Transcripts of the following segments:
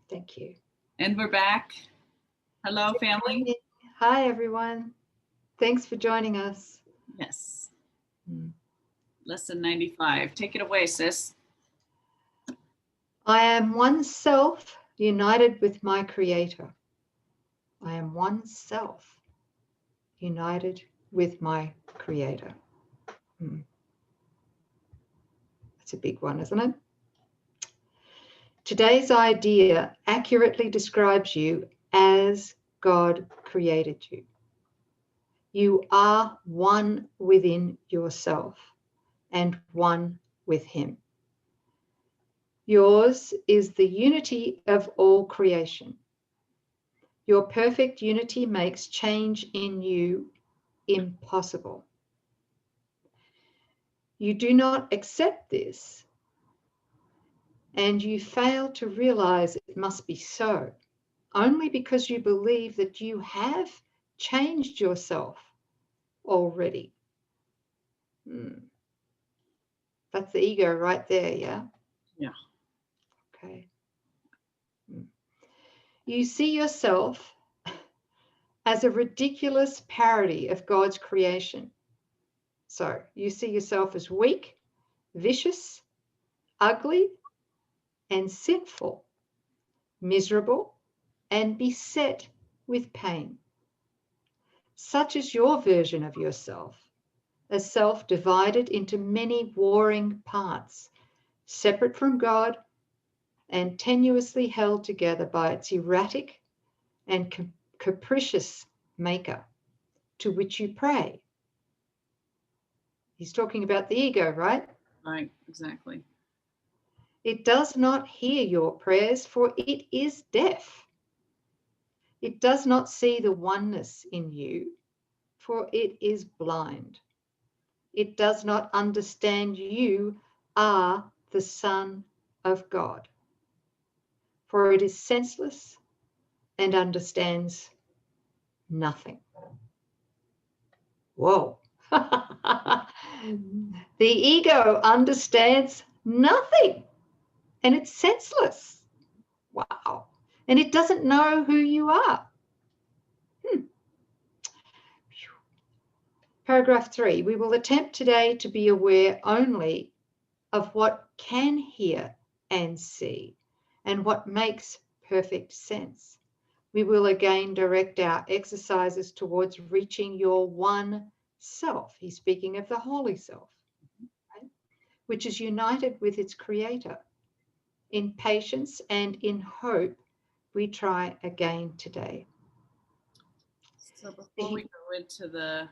Thank you. And we're back. Hello, family. Hi, everyone. Thanks for joining us. Yes. Lesson 95. Take it away, sis. I am one self united with my Creator. I am one self united with my Creator. That's a big one, isn't it? Today's idea accurately describes you as God created you. You are one within yourself and one with Him. Yours is the unity of all creation. Your perfect unity makes change in you impossible. You do not accept this, and you fail to realize it must be so, only because you believe that you have changed yourself already. That's the ego right there, yeah? Yeah. Okay. You see yourself as a ridiculous parody of God's creation. So you see yourself as weak, vicious, ugly, and sinful, miserable, and beset with pain. Such is your version of yourself, a self divided into many warring parts, separate from God and tenuously held together by its erratic and capricious maker, to which you pray. He's talking about the ego, right? Right, exactly. It does not hear your prayers, for it is deaf. It does not see the oneness in you, for it is blind. It does not understand you are the Son of God, for it is senseless and understands nothing. Whoa. The ego understands nothing, and it's senseless. Wow. And it doesn't know who you are. Paragraph 3, we will attempt today to be aware only of what can hear and see and what makes perfect sense. We will again direct our exercises towards reaching your one self. He's speaking of the holy self, right? Which is united with its creator. In patience and in hope, we try again today. So before we go into the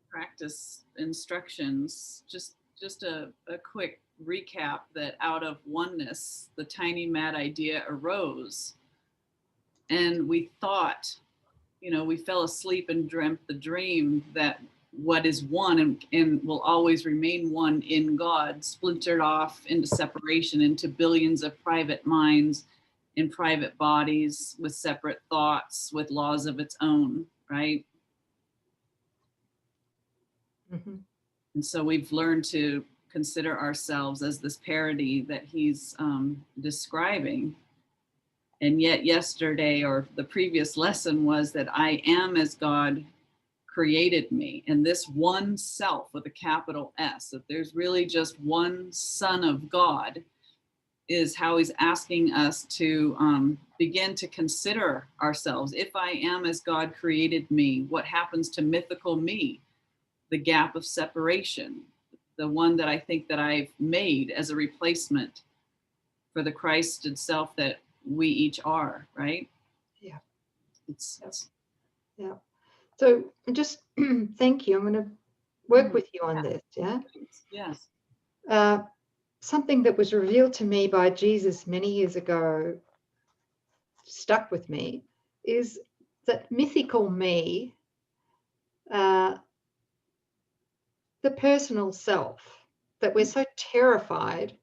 practice instructions, just a quick recap that out of oneness, the tiny mad idea arose. And we thought, we fell asleep and dreamt the dream that what is one and will always remain one in God splintered off into separation, into billions of private minds in private bodies with separate thoughts, with laws of its own, right? Mm-hmm. And so we've learned to consider ourselves as this parody that he's describing. And yet yesterday, or the previous lesson, was that I am as God created me. And this one self with a capital S, that there's really just one Son of God, is how he's asking us to begin to consider ourselves. If I am as God created me, what happens to mythical me? The gap of separation, the one that I think that I've made as a replacement for the Christ itself that we each are, right? Yeah. It's yeah. So just thank you. I'm going to work with you on this. Yeah. Yes. Something that was revealed to me by Jesus many years ago, stuck with me, is that mythical me, the personal self, that we're so terrified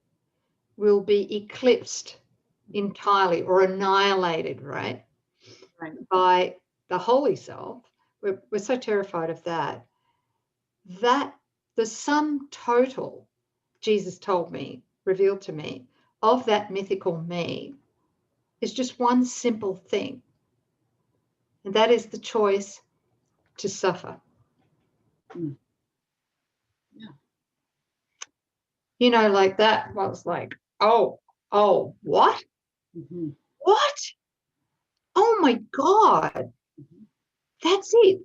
will be eclipsed entirely or annihilated, right? By the holy self. We're so terrified of that the sum total, Jesus told me, revealed to me, of that mythical me is just one simple thing, and that is the choice to suffer. Mm. Yeah. You know, like that was like, oh, what? Mm-hmm. What? Oh my God. Mm-hmm. That's it.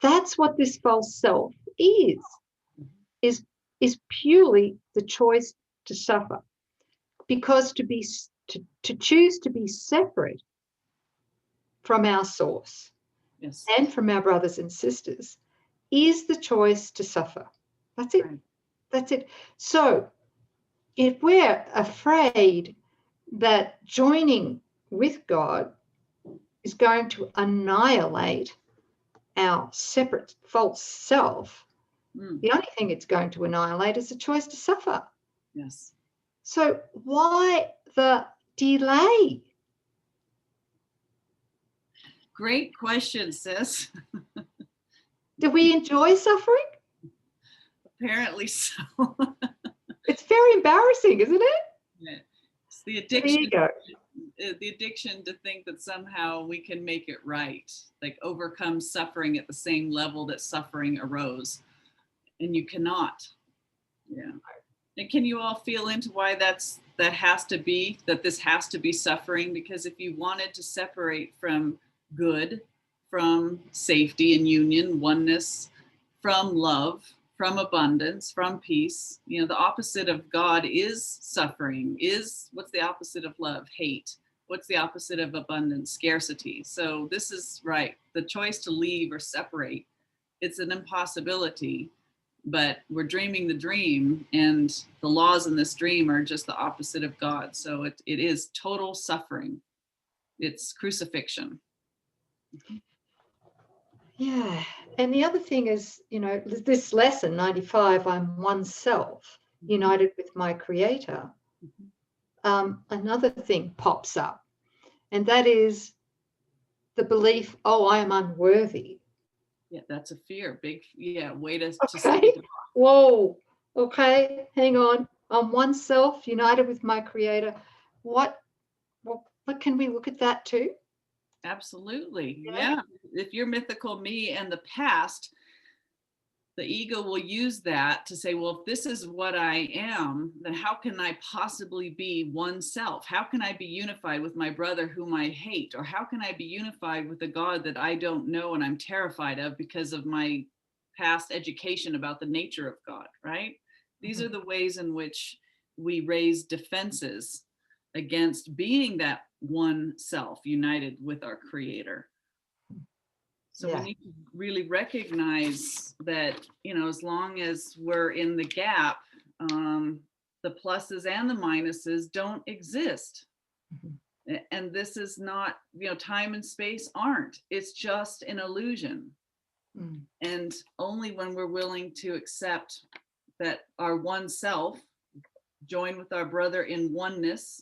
That's what this false self is, is purely the choice to suffer. Because to choose to be separate from our source, Yes. and from our brothers and sisters is the choice to suffer. That's it. Right. That's it. So if we're afraid that joining with God is going to annihilate our separate false self, the only thing it's going to annihilate is the choice to suffer. Yes. So why the delay? Great question, sis. Do we enjoy suffering? Apparently so. It's very embarrassing, isn't it? Yeah. It's the There you addiction. go. The addiction to think that somehow we can make it right, like overcome suffering at the same level that suffering arose, and you cannot. Yeah. And can you all feel into why that has to be, that this has to be suffering? Because if you wanted to separate from good, from safety and union, oneness, from love, from abundance, from peace, you know, the opposite of God is suffering. What's the opposite of love? Hate. What's the opposite of abundance? Scarcity. So this is right. The choice to leave or separate, it's an impossibility, but we're dreaming the dream, and the laws in this dream are just the opposite of God. So it is total suffering. It's crucifixion. Yeah. And the other thing is, you know, this lesson 95, I'm oneself, united with my creator. Another thing pops up, and that is the belief, oh, I am unworthy. Yeah, that's a fear. Big, yeah, way to Okay. Whoa. Okay. Hang on. I'm oneself, united with my creator. What can we look at that too? Absolutely. Yeah. Yeah. If you're mythical me and the past, the ego will use that to say, well, if this is what I am, then how can I possibly be oneself? How can I be unified with my brother whom I hate? Or how can I be unified with a God that I don't know and I'm terrified of because of my past education about the nature of God, right? These are the ways in which we raise defenses against being that one self united with our creator. So we need to really recognize that, you know, as long as we're in the gap, the pluses and the minuses don't exist. And this is not, you know, time and space aren't. It's just an illusion. And only when we're willing to accept that our one self join with our brother in oneness,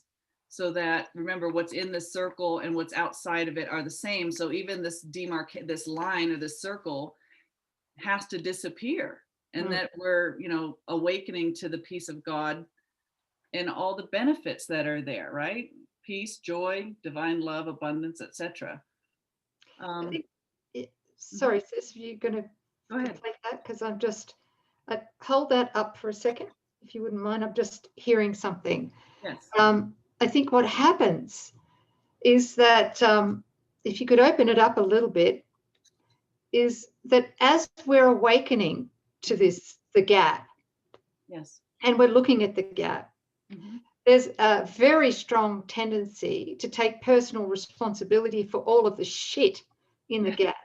so that, remember, what's in the circle and what's outside of it are the same. So even this this line or this circle has to disappear, and that we're, you know, awakening to the peace of God and all the benefits that are there, right? Peace, joy, divine love, abundance, etc. Sorry, sis, you're going to complete that, because I'm just hold that up for a second, if you wouldn't mind. I'm just hearing something. Yes. I think what happens is that if you could open it up a little bit, is that as we're awakening to the gap, yes, and we're looking at the gap, there's a very strong tendency to take personal responsibility for all of the shit in the gap.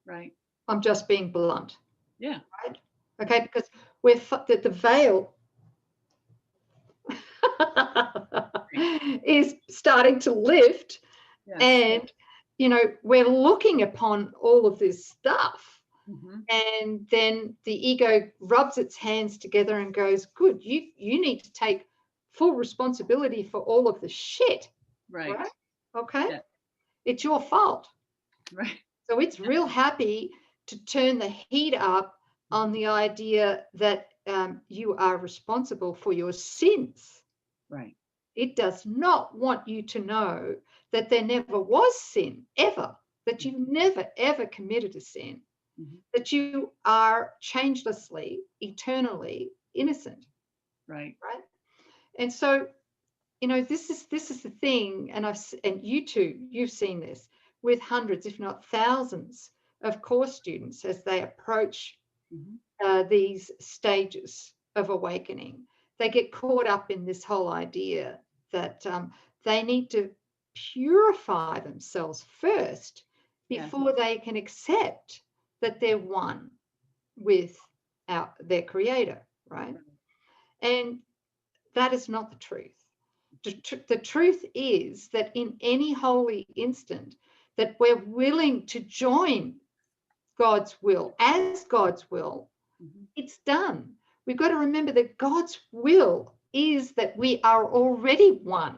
Right. I'm just being blunt. Yeah. Right. Okay, because the veil is starting to lift, and you know, we're looking upon all of this stuff, and then the ego rubs its hands together and goes, good, you need to take full responsibility for all of the shit. Right? Okay. It's your fault. Right. So it's real happy to turn the heat up on the idea that you are responsible for your sins. Right. It does not want you to know that there never was sin, ever, that you never, ever committed a sin, that you are changelessly, eternally innocent. Right. Right. And so, this is the thing, and you too, you've seen this with hundreds, if not thousands, of course students as they approach these stages of awakening. They get caught up in this whole idea that they need to purify themselves first before they can accept that they're one with their creator, right? And that is not the truth. The truth is that in any holy instant that we're willing to join God's will as God's will, it's done. We've got to remember that God's will is that we are already one.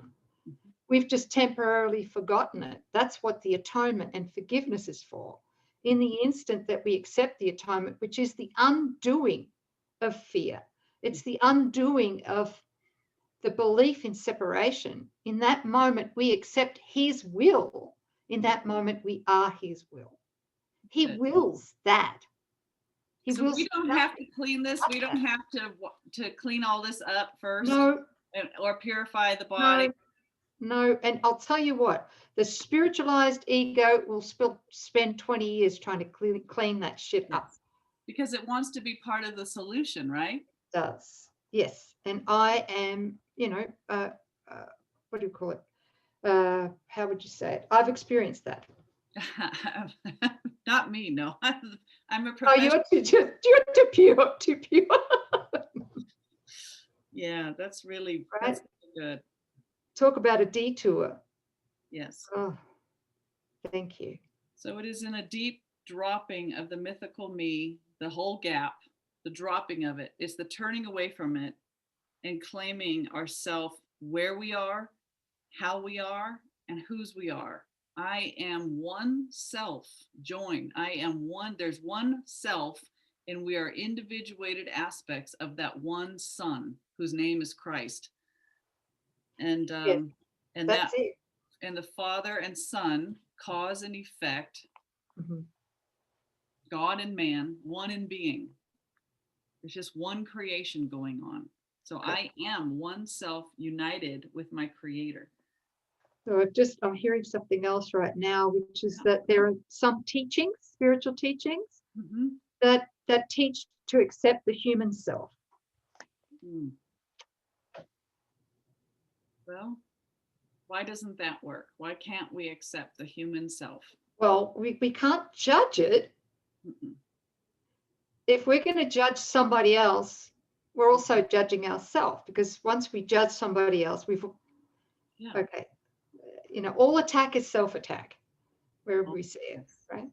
We've just temporarily forgotten it. That's what the atonement and forgiveness is for. In the instant that we accept the atonement, which is the undoing of fear, it's the undoing of the belief in separation. In that moment, we accept his will. In that moment, we are his will. He wills that. So we don't have to clean this. We don't have to clean all this up first. No. Or purify the body. No. And I'll tell you what, the spiritualized ego will spend 20 years trying to clean that shit up. Because it wants to be part of the solution, right? It does. Yes. And I am, what do you call it? How would you say it? I've experienced that. Not me, no. I'm a professional. Oh, you're too pure. Yeah, that's really that's good. Talk about a detour. Yes. Oh, thank you. So it is in a deep dropping of the mythical me, the whole gap, the dropping of it. It's the turning away from it and claiming ourself where we are, how we are, and whose we are. I am one self joined. I am one. There's one self, and we are individuated aspects of that one Son, whose name is Christ. And and that's it. And the Father and Son, cause and effect, God and man, one in being. There's just one creation going on. So I am one self united with my Creator. So I'm hearing something else right now, which is that there are some teachings, spiritual teachings, that teach to accept the human self. Well, why doesn't that work? Why can't we accept the human self? Well, we can't judge it. If we're going to judge somebody else, we're also judging ourselves, because once we judge somebody else, all attack is self-attack, wherever we see it, right?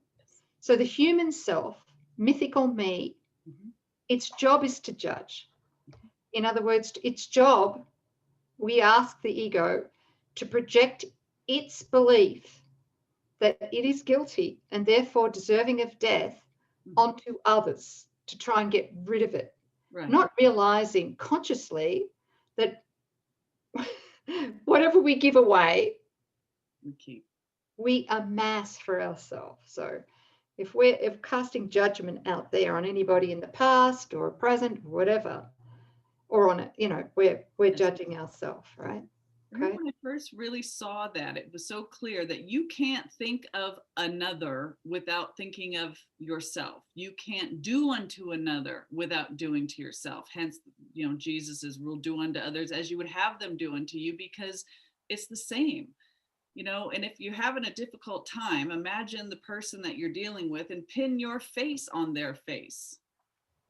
So the human self, mythical me, its job is to judge. In other words, its job, we ask the ego to project its belief that it is guilty and therefore deserving of death onto others to try and get rid of it, not realizing consciously that whatever we give away, we amass for ourselves. So if casting judgment out there on anybody in the past or present, or whatever, or on it, we're judging ourselves, right? Okay. When I first really saw that, it was so clear that you can't think of another without thinking of yourself. You can't do unto another without doing to yourself. Hence, Jesus's rule, do unto others as you would have them do unto you, because it's the same. And if you're having a difficult time, imagine the person that you're dealing with and pin your face on their face.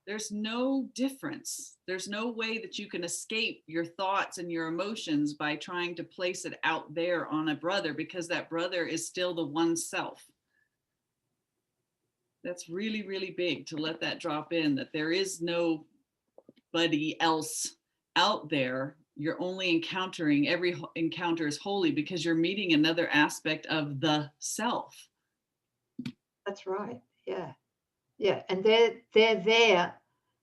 There's no difference. There's no way that you can escape your thoughts and your emotions by trying to place it out there on a brother, because that brother is still the one self. That's really, really big to let that drop in, that there is nobody else out there. You're only encountering, every encounter is holy because you're meeting another aspect of the self. That's right. Yeah. Yeah. And they're there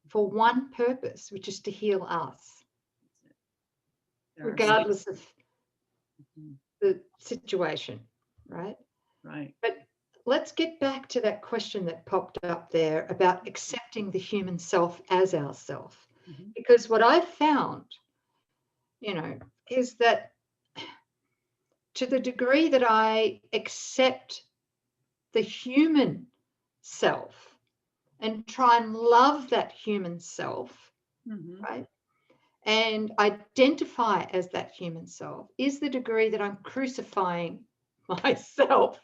for one purpose, which is to heal us. regardless of Mhm. the situation, right? Right. But let's get back to that question that popped up there about accepting the human self as ourself. Mhm. Because what I've found, is that to the degree that I accept the human self and try and love that human self, Mhm. right? And identify as that human self is the degree that I'm crucifying myself.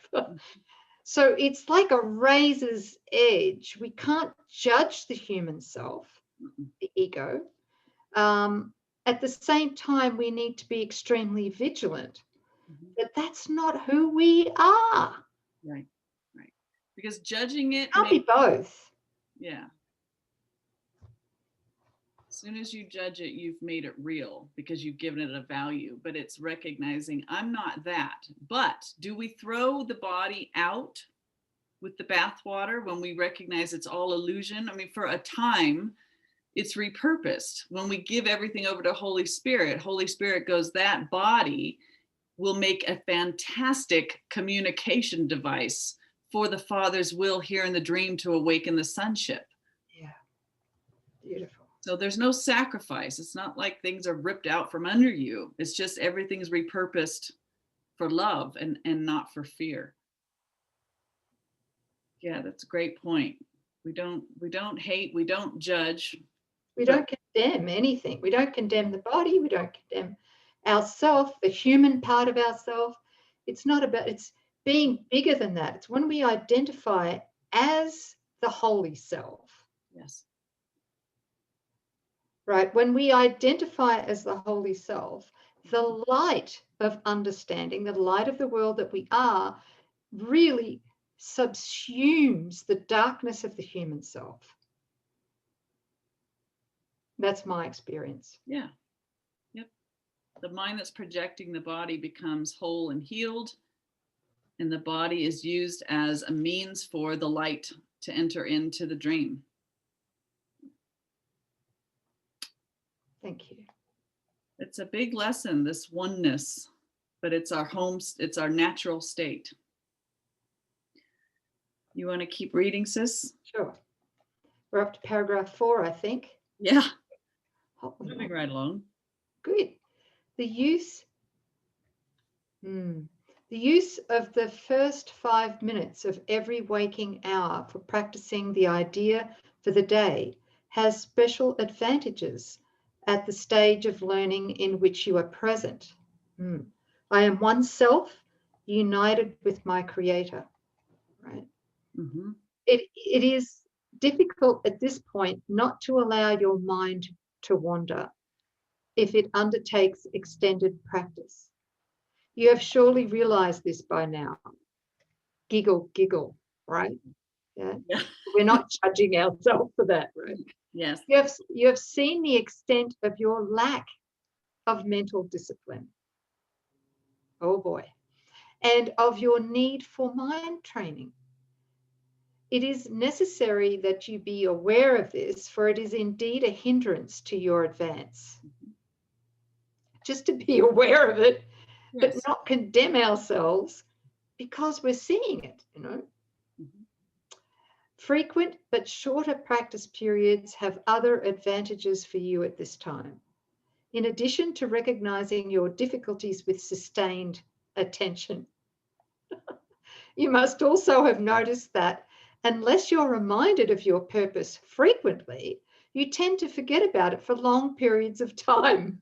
So it's like a razor's edge. We can't judge the human self, the ego. At the same time, we need to be extremely vigilant Mhm. that that's not who we are. Right. Right. Because judging it Can't be makes, both. yeah. As soon as you judge it, you've made it real because you've given it a value, but it's recognizing I'm not that. But do we throw the body out with the bathwater when we recognize it's all illusion? I mean, for a time, it's repurposed. When we give everything over to Holy Spirit goes, that body will make a fantastic communication device for the Father's will here in the dream to awaken the sonship. Yeah, beautiful. So there's no sacrifice. It's not like things are ripped out from under you. It's just everything's repurposed for love and not for fear. Yeah, that's a great point. We don't hate, we don't judge. We don't condemn anything. We don't condemn the body. We don't condemn ourself, the human part of ourself. It's not about, it's being bigger than that. It's when we identify as the holy self, Yes. right? When we identify as the holy self, the light of understanding, the light of the world that we are, really subsumes the darkness of the human self. That's my experience. Yeah. Yep. The mind that's projecting the body becomes whole and healed, and the body is used as a means for the light to enter into the dream. Thank you. It's a big lesson, this oneness, but it's our home, it's our natural state. You want to keep reading, sis? Sure. We're up to paragraph 4, I think. Yeah. Oh, Moving right along. good. The use of the first 5 minutes of every waking hour for practicing the idea for the day has special advantages at the stage of learning in which you are present. I am one self united with my creator, right? Mm-hmm. It is difficult at this point not to allow your mind to wander if it undertakes extended practice. You have surely realized this by now. Giggle, giggle, right? Yeah. Yeah. We're not judging ourselves for that, right? Yes. You have seen the extent of your lack of mental discipline. Oh boy. And of your need for mind training. It is necessary that you be aware of this, for it is indeed a hindrance to your advance. Just to be aware of it, Yes. but not condemn ourselves because we're seeing it, Mm-hmm. Frequent but shorter practice periods have other advantages for you at this time. In addition to recognizing your difficulties with sustained attention, you must also have noticed that unless you're reminded of your purpose frequently, you tend to forget about it for long periods of time.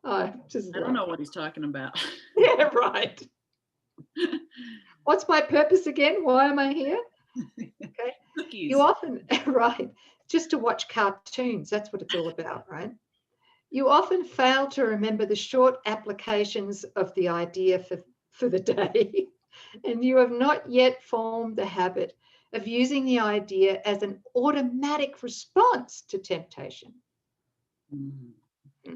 I don't know what he's talking about. Yeah, right. What's my purpose again? Why am I here? Okay. Cookies. You often, right, just to watch cartoons. That's what it's all about, right? You often fail to remember the short applications of the idea for the day. And you have not yet formed the habit of using the idea as an automatic response to temptation. Mm-hmm.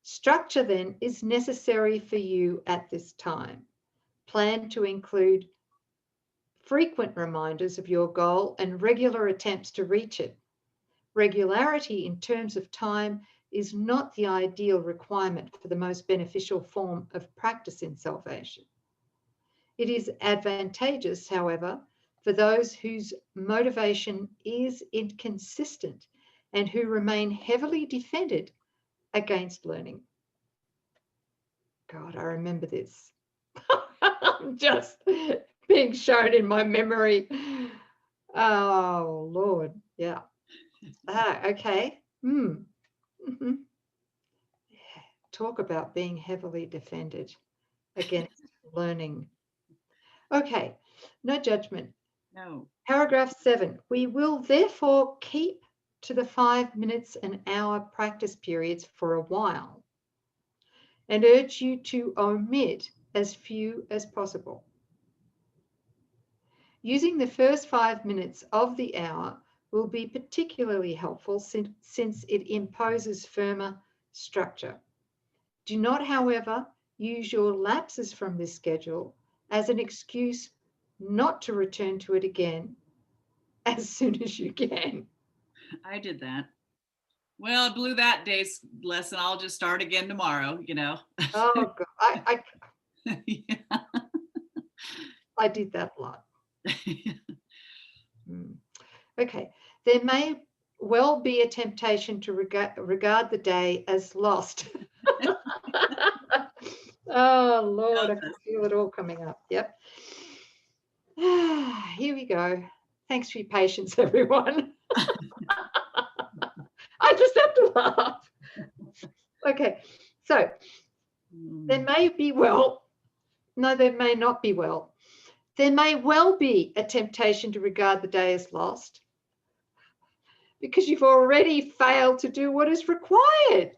Structure then is necessary for you at this time. Plan to include frequent reminders of your goal and regular attempts to reach it. Regularity in terms of time is not the ideal requirement for the most beneficial form of practice in salvation. It is advantageous, however, for those whose motivation is inconsistent and who remain heavily defended against learning. God, I remember this. Just being shown in my memory. Oh, Lord. Yeah. Okay. Mm-hmm. Yeah. Talk about being heavily defended against learning. Okay. No judgment. No. Paragraph 7. We will therefore keep to the 5 minutes an hour practice periods for a while and urge you to omit as few as possible. Using the first 5 minutes of the hour will be particularly helpful since it imposes firmer structure. Do not, however, use your lapses from this schedule as an excuse not to return to it again as soon as you can. I did that. Well, I blew that day's lesson. I'll just start again tomorrow, you know. Oh, God. Yeah. I did that a lot. Okay. There may well be a temptation to regard the day as lost. Oh, Lord, I can feel it all coming up. Yep. Here we go. Thanks for your patience, everyone. I just have to laugh. Okay. So there may be there may not be There may well be a temptation to regard the day as lost because you've already failed to do what is required.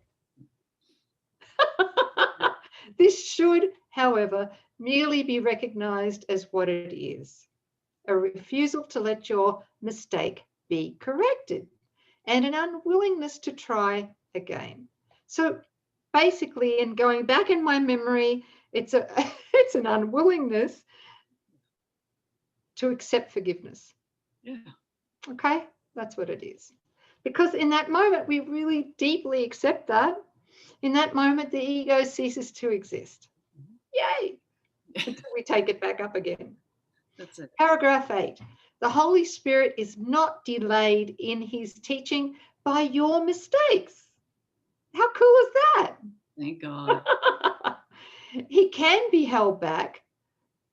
This should, however, merely be recognized as what it is, a refusal to let your mistake be corrected and an unwillingness to try again. So basically, in going back in my memory, it's an unwillingness to accept forgiveness. Yeah. Okay, that's what it is. Because in that moment, we really deeply accept that. In that moment, the ego ceases to exist. Yay! Until we take it back up again. That's it. Paragraph 8. The Holy Spirit is not delayed in his teaching by your mistakes. How cool is that? Thank God. He can be held back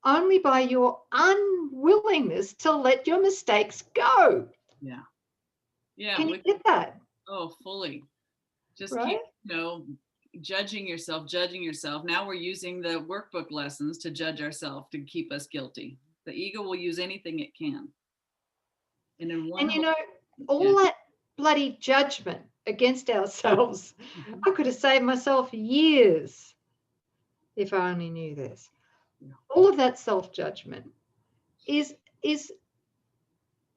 only by your unwillingness to let your mistakes go. Yeah. Yeah. Can you get that? Oh, fully. Just right? keep, judging yourself. Now we're using the workbook lessons to judge ourselves, to keep us guilty. The ego will use anything it can. And all that bloody judgment against ourselves, I could have saved myself years if I only knew this. Yeah. All of that self-judgment is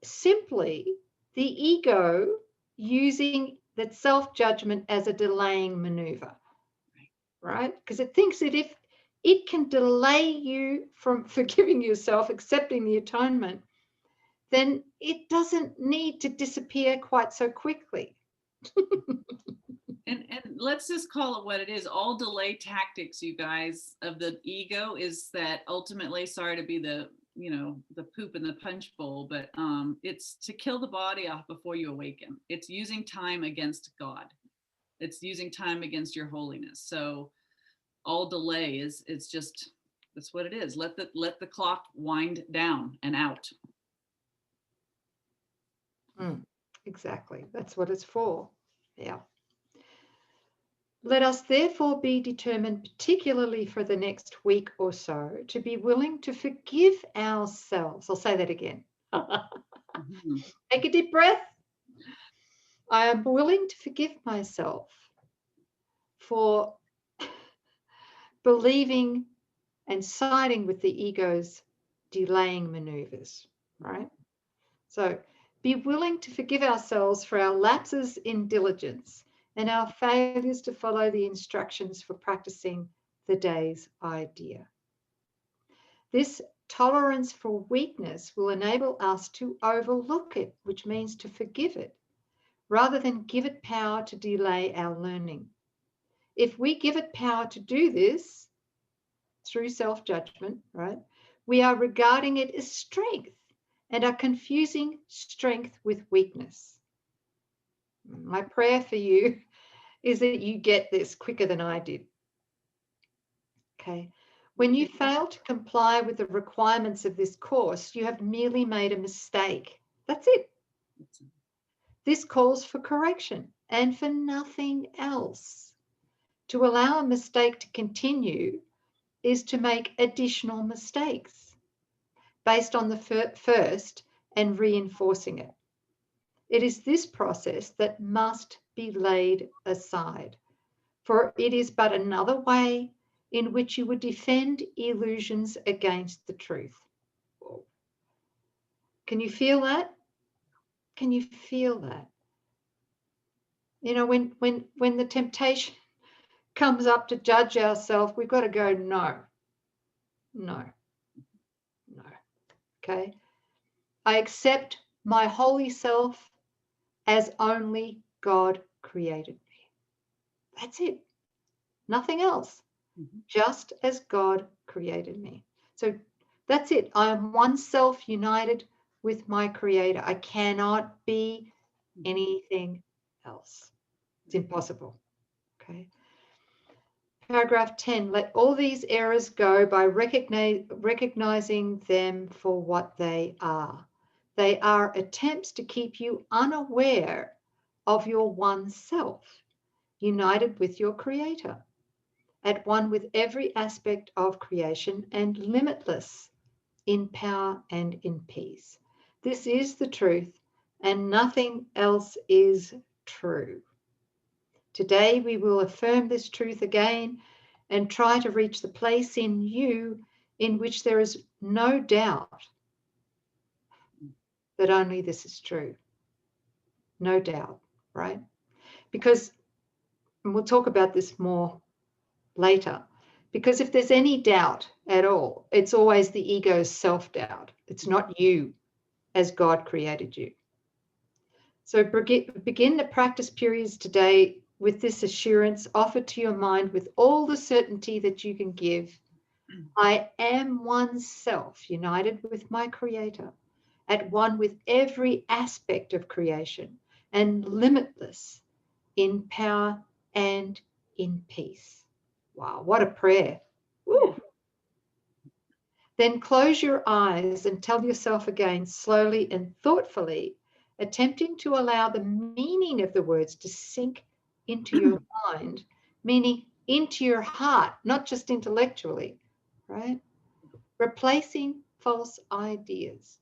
simply the ego using that self-judgment as a delaying maneuver, right? Because it thinks that if it can delay you from forgiving yourself, accepting the atonement, then it doesn't need to disappear quite so quickly. And let's just call it what it is. All delay tactics, you guys, of the ego is that ultimately, sorry to be the poop in the punch bowl, but it's to kill the body off before you awaken. It's using time against God. It's using time against your holiness. So all delay that's what it is. Let the clock wind down and out. Exactly. That's what it's for. Yeah. Let us therefore be determined, particularly for the next week or so, to be willing to forgive ourselves. I'll say that again. Take a deep breath. I am willing to forgive myself for believing and siding with the ego's delaying maneuvers, right? So be willing to forgive ourselves for our lapses in diligence and our failures to follow the instructions for practicing the day's idea. This tolerance for weakness will enable us to overlook it, which means to forgive it, rather than give it power to delay our learning. If we give it power to do this through self-judgment, right, we are regarding it as strength and are confusing strength with weakness. My prayer for you is that you get this quicker than I did. Okay. When you fail to comply with the requirements of this course, you have merely made a mistake. That's it. This calls for correction and for nothing else. To allow a mistake to continue is to make additional mistakes based on the first and reinforcing it. It is this process that must be laid aside, for it is but another way in which you would defend illusions against the truth. Can you feel that? Can you feel that? You know, when the temptation comes up to judge ourselves, we've got to go, no. Okay? I accept my holy self as only God created me. That's it. Nothing else. Just as God created me. So that's it. I am one self united with my Creator. I cannot be anything else. It's impossible. Okay. Paragraph 10, let all these errors go by recognizing them for what they are. They are attempts to keep you unaware of your one self, united with your Creator, at one with every aspect of creation and limitless in power and in peace. This is the truth, and nothing else is true. Today, we will affirm this truth again and try to reach the place in you in which there is no doubt that only this is true. No doubt, right? Because, and we'll talk about this more later, because if there's any doubt at all, it's always the ego's self-doubt. It's not you as God created you. So begin the practice periods today with this assurance offered to your mind with all the certainty that you can give. I am one self, united with my Creator, at one with every aspect of creation, and limitless in power and in peace. Wow, what a prayer. Woo. Then close your eyes and tell yourself again, slowly and thoughtfully, attempting to allow the meaning of the words to sink into your mind, meaning into your heart, not just intellectually, right? Replacing false ideas.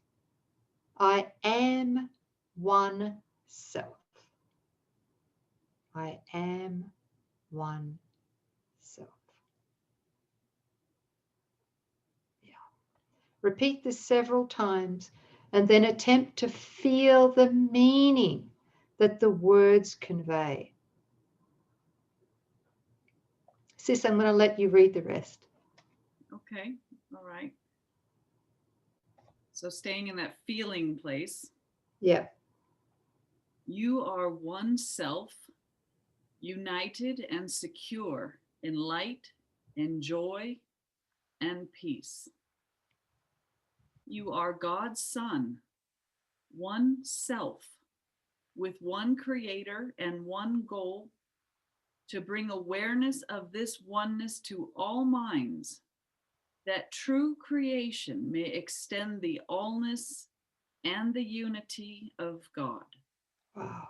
I am one self. I am one self. Yeah. Repeat this several times and then attempt to feel the meaning that the words convey. Sis, I'm going to let you read the rest. Okay, all right. So staying in that feeling place. Yeah. You are one self, united and secure in light and joy and peace. You are God's Son, one self, with one Creator and one goal, to bring awareness of this oneness to all minds, that true creation may extend the allness and the unity of God. Wow.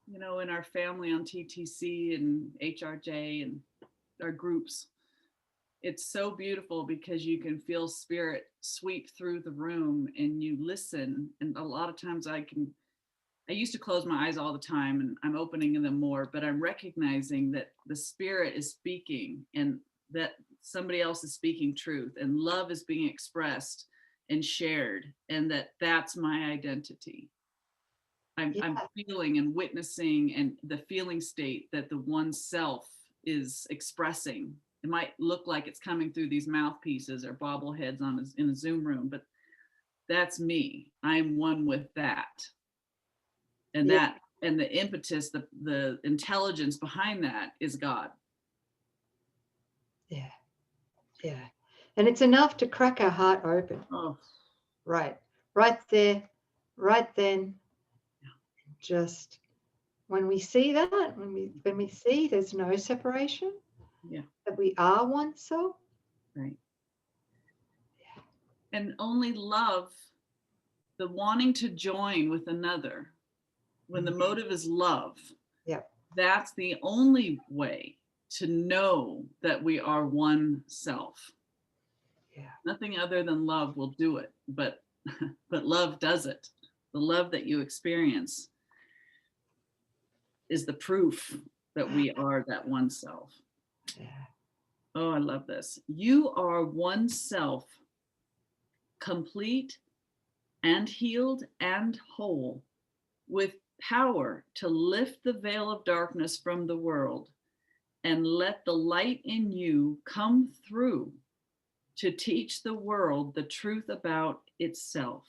You know, in our family on TTC and HRJ and our groups, it's so beautiful because you can feel spirit sweep through the room and you listen. And a lot of times I used to close my eyes all the time, and I'm opening them more, but I'm recognizing that the spirit is speaking and that somebody else is speaking truth and love is being expressed and shared, and that's my identity. I'm feeling and witnessing, and the feeling state that the one self is expressing. It might look like it's coming through these mouthpieces or bobbleheads in a Zoom room, but that's me. I'm one with that. And Yeah. that, and the impetus, the intelligence behind that is God. Yeah. Yeah. And it's enough to crack our heart open. Oh, Right. Right there, right then. Just when we see that, when we see there's no separation, yeah, that we are one self. right. And only love, the wanting to join with another, when the motive is love, Yeah. that's the only way to know that we are one self. Yeah. Nothing other than love will do it, but love does it. The love that you experience is the proof that we are that one self. Yeah. Oh, I love this. You are one self, complete and healed and whole, with power to lift the veil of darkness from the world and let the light in you come through to teach the world the truth about itself.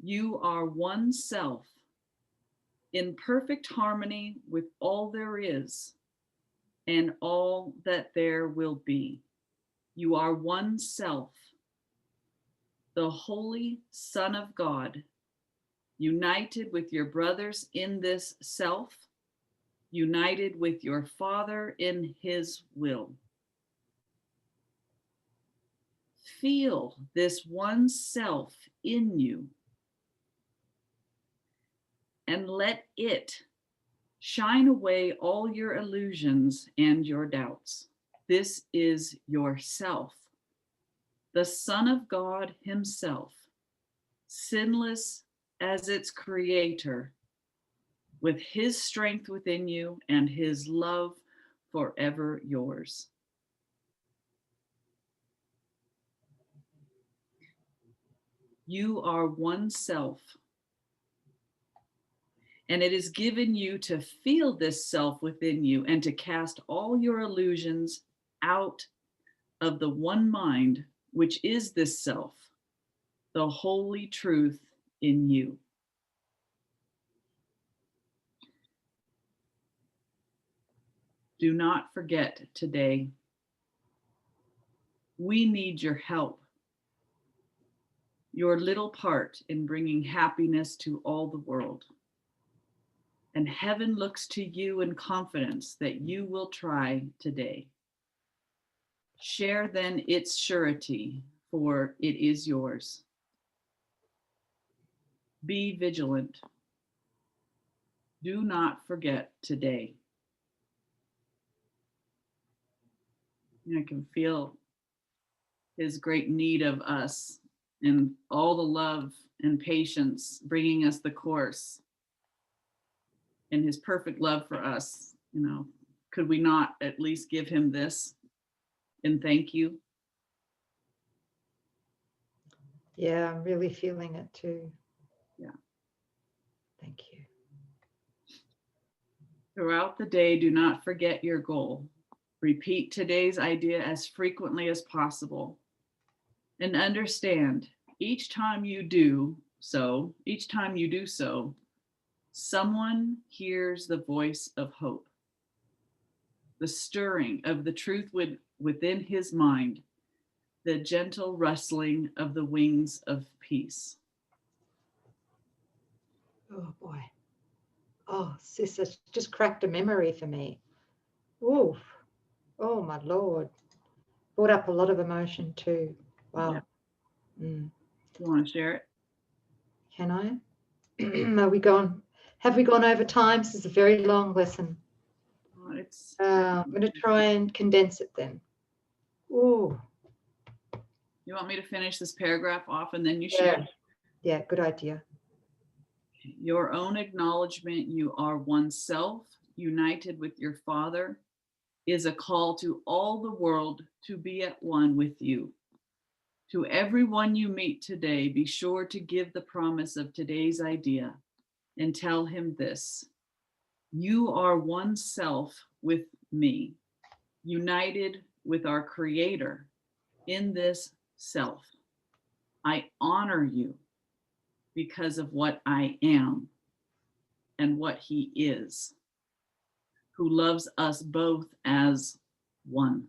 You are one self, in perfect harmony with all there is and all that there will be. You are one self, the Holy Son of God, united with your brothers in this self, united with your Father in his will. Feel this one self in you and let it shine away all your illusions and your doubts. This is yourself, the Son of God himself, sinless as its creator, with his strength within you and his love forever yours. You are one self, and it is given you to feel this self within you and to cast all your illusions out of the one mind, which is this self, the holy truth in you. Do not forget today. We need your help, your little part in bringing happiness to all the world. And heaven looks to you in confidence that you will try today. Share then its surety, for it is yours. Be vigilant. Do not forget today. I can feel his great need of us and all the love and patience bringing us the course and his perfect love for us. Could we not at least give him this and thank you? Yeah, I'm really feeling it too. Yeah. Thank you. Throughout the day, do not forget your goal. Repeat today's idea as frequently as possible. And understand, each time you do so, someone hears the voice of hope, the stirring of the truth within his mind, the gentle rustling of the wings of peace. Oh boy. Oh, sis, that's just cracked a memory for me. Oof. Oh my Lord. Brought up a lot of emotion too. Wow. Yeah. Mm. You want to share it? Can I? Have we gone over time? This is a very long lesson. I'm going to try and condense it then. Ooh. You want me to finish this paragraph off and then you share? Yeah, good idea. Your own acknowledgement you are one self, united with your Father, is a call to all the world to be at one with you. To everyone you meet today, be sure to give the promise of today's idea and tell him this: you are one self with me, united with our Creator in this self. I honor you because of what I am and what he is, who loves us both as one.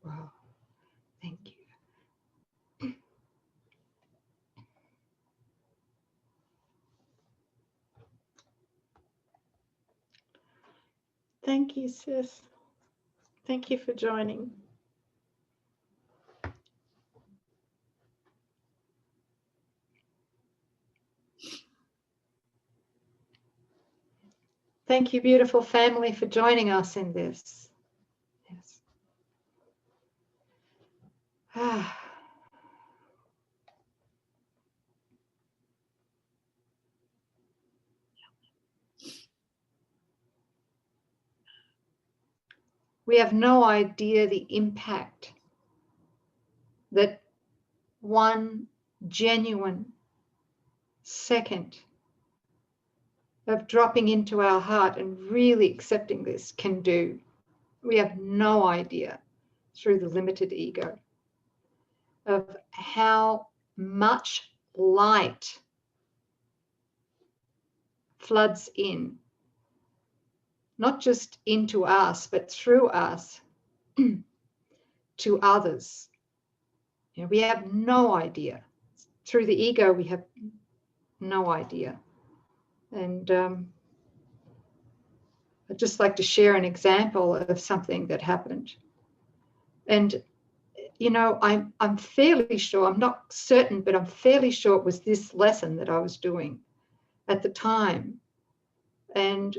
Wow. Thank you. Thank you, sis. Thank you for joining. Thank you, beautiful family, for joining us in this. Yes. We have no idea the impact that one genuine second of dropping into our heart and really accepting this can do. We have no idea through the limited ego of how much light floods in, not just into us, but through us to others. You know, we have no idea. Through the ego, we have no idea. And I'd just like to share an example of something that happened. And, you know, I'm fairly sure, I'm not certain, but I'm fairly sure it was this lesson that I was doing at the time. And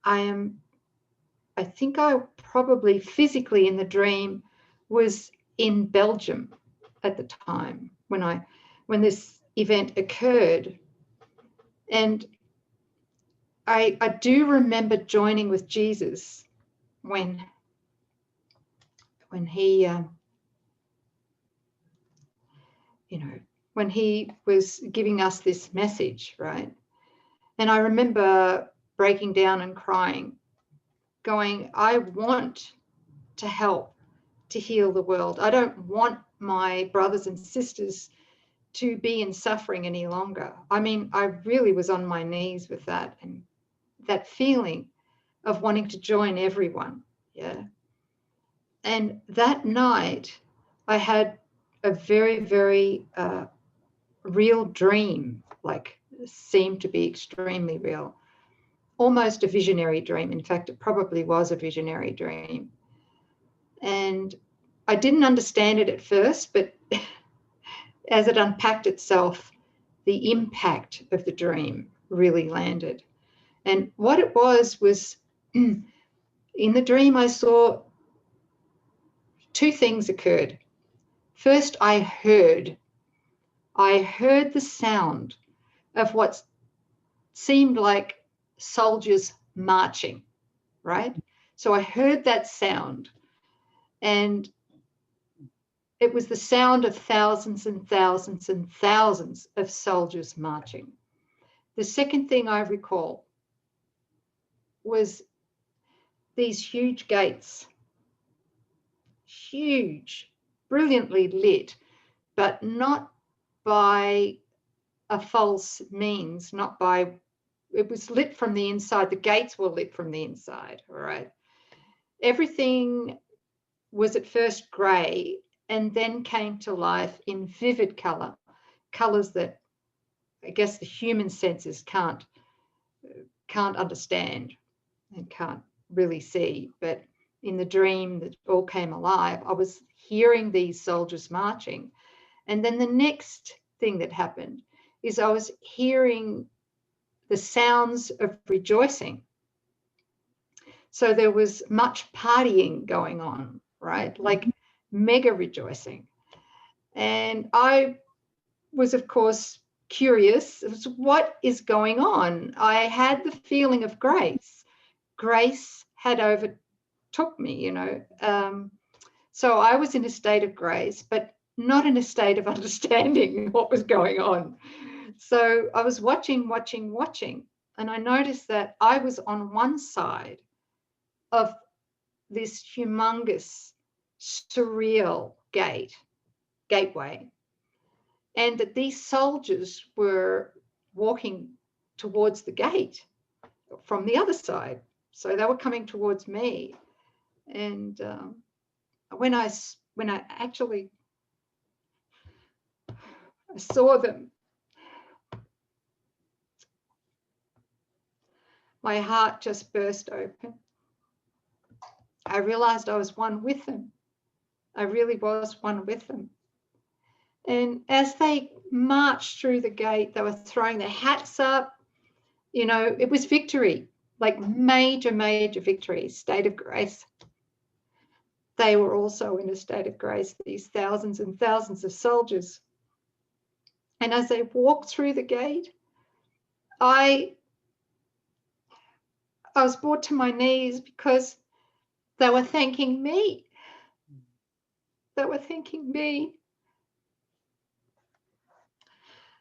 I think I probably physically in the dream was in Belgium at the time when this event occurred. And I do remember joining with Jesus when he, when he was giving us this message, right? And I remember breaking down and crying, going, I want to help to heal the world. I don't want my brothers and sisters to be in suffering any longer. I mean, I really was on my knees with that, and that feeling of wanting to join everyone. Yeah. And that night I had a very, very real dream, like seemed to be extremely real, almost a visionary dream. In fact, it probably was a visionary dream. And I didn't understand it at first, but as it unpacked itself, the impact of the dream really landed. And what it was in the dream, I saw two things occurred. First, I heard the sound of what seemed like soldiers marching, right? So I heard that sound, and it was the sound of thousands and thousands and thousands of soldiers marching. The second thing I recall was these huge gates, huge, brilliantly lit, but not by a false means, not by, it was lit from the inside. The gates were lit from the inside, all right? Everything was at first grey and then came to life in vivid colour, colours that I guess the human senses can't understand and can't really see. But in the dream that all came alive, I was hearing these soldiers marching. And then the next thing that happened is I was hearing the sounds of rejoicing. So there was much partying going on, right? Like mega rejoicing. And I was, of course, curious. What is going on? I had the feeling of grace. Grace had overtook me, you know. So I was in a state of grace, but not in a state of understanding what was going on. So I was watching, and I noticed that I was on one side of this humongous, surreal gateway, and that these soldiers were walking towards the gate from the other side. So they were coming towards me. And when I actually saw them, my heart just burst open. I realized I was one with them. I really was one with them. And as they marched through the gate, they were throwing their hats up. You know, it was victory, like major, major victory, state of grace. They were also in a state of grace, these thousands and thousands of soldiers. And as they walked through the gate, I was brought to my knees because they were thanking me. They were thanking me.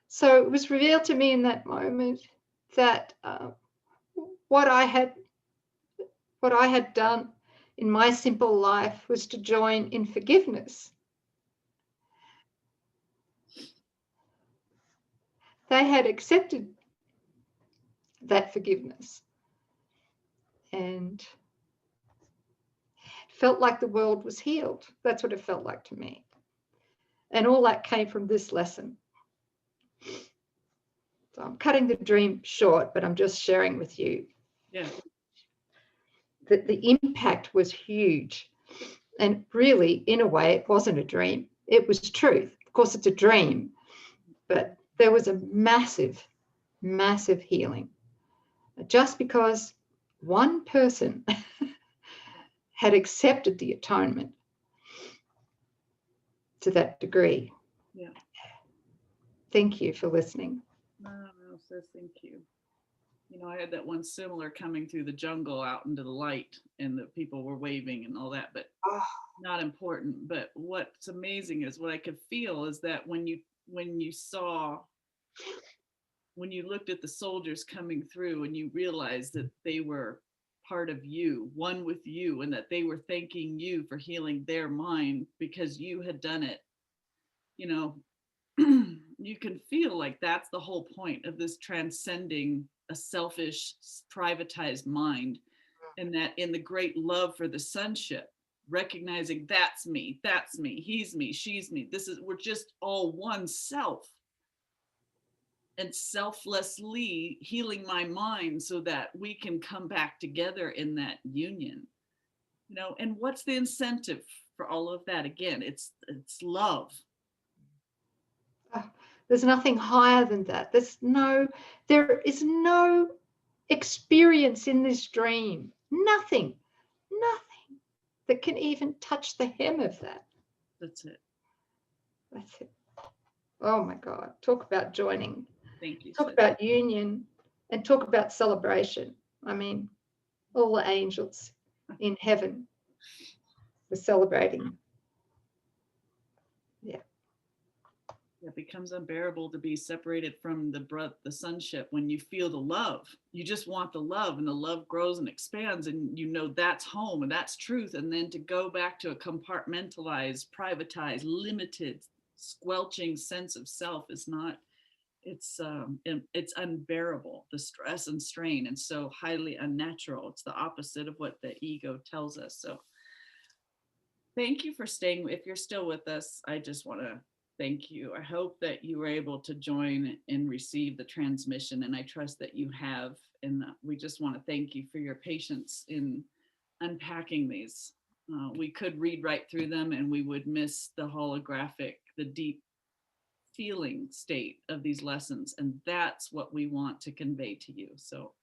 So it was revealed to me in that moment that what I had done in my simple life was to join in forgiveness. They had accepted that forgiveness, and it felt like the world was healed. That's what it felt like to me. And all that came from this lesson. So I'm cutting the dream short, but I'm just sharing with you. Yeah. That the impact was huge. And really, in a way, it wasn't a dream. It was truth. Of course, it's a dream, but there was a massive, massive healing. Just because one person had accepted the atonement to that degree. Yeah. Thank you for listening. No, so thank you. You know, I had that one similar coming through the jungle out into the light, and the people were waving and all that, but not important. But what's amazing is what I could feel is that when you looked at the soldiers coming through and you realized that they were part of you, one with you, and that they were thanking you for healing their mind because you had done it, you know, you can feel like that's the whole point of this transcending a selfish, privatized mind. And that in the great love for the sonship, recognizing that's me, he's me, she's me, we're just all one self. And selflessly healing my mind so that we can come back together in that union. You know, and what's the incentive for all of that? Again, it's love. There's nothing higher than that. There is no experience in this dream. Nothing that can even touch the hem of that. That's it. That's it. Oh my God. Talk about joining. Thank you. Talk about union, and talk about celebration. I mean, all the angels in heaven were celebrating. Yeah. It becomes unbearable to be separated from the sonship when you feel the love. You just want the love, and the love grows and expands, and you know that's home and that's truth. And then to go back to a compartmentalized, privatized, limited, squelching sense of self is not. It's unbearable, the stress and strain, and so highly unnatural. It's the opposite of what the ego tells us. So thank you for staying. If you're still with us, I just want to thank you. I hope that you were able to join and receive the transmission, and I trust that you have. And we just want to thank you for your patience in unpacking these. We could read right through them and we would miss the holographic, the deep feeling state of these lessons. And that's what we want to convey to you. So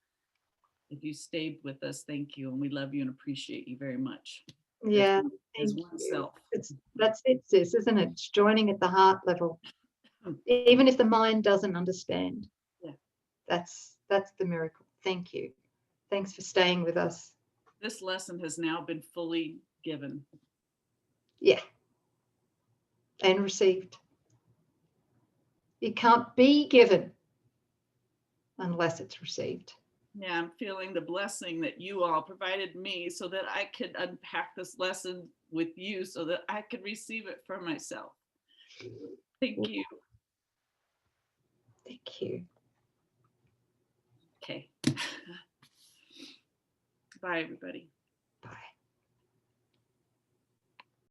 if you stayed with us, thank you. And we love you and appreciate you very much. Yeah, as thank oneself. you. That's it, sis, isn't it? It's joining at the heart level. Even if the mind doesn't understand. Yeah. That's the miracle. Thank you. Thanks for staying with us. This lesson has now been fully given. Yeah. And received. It can't be given unless it's received. Yeah, I'm feeling the blessing that you all provided me so that I could unpack this lesson with you so that I could receive it for myself. Thank you. Thank you. Okay. Bye, everybody.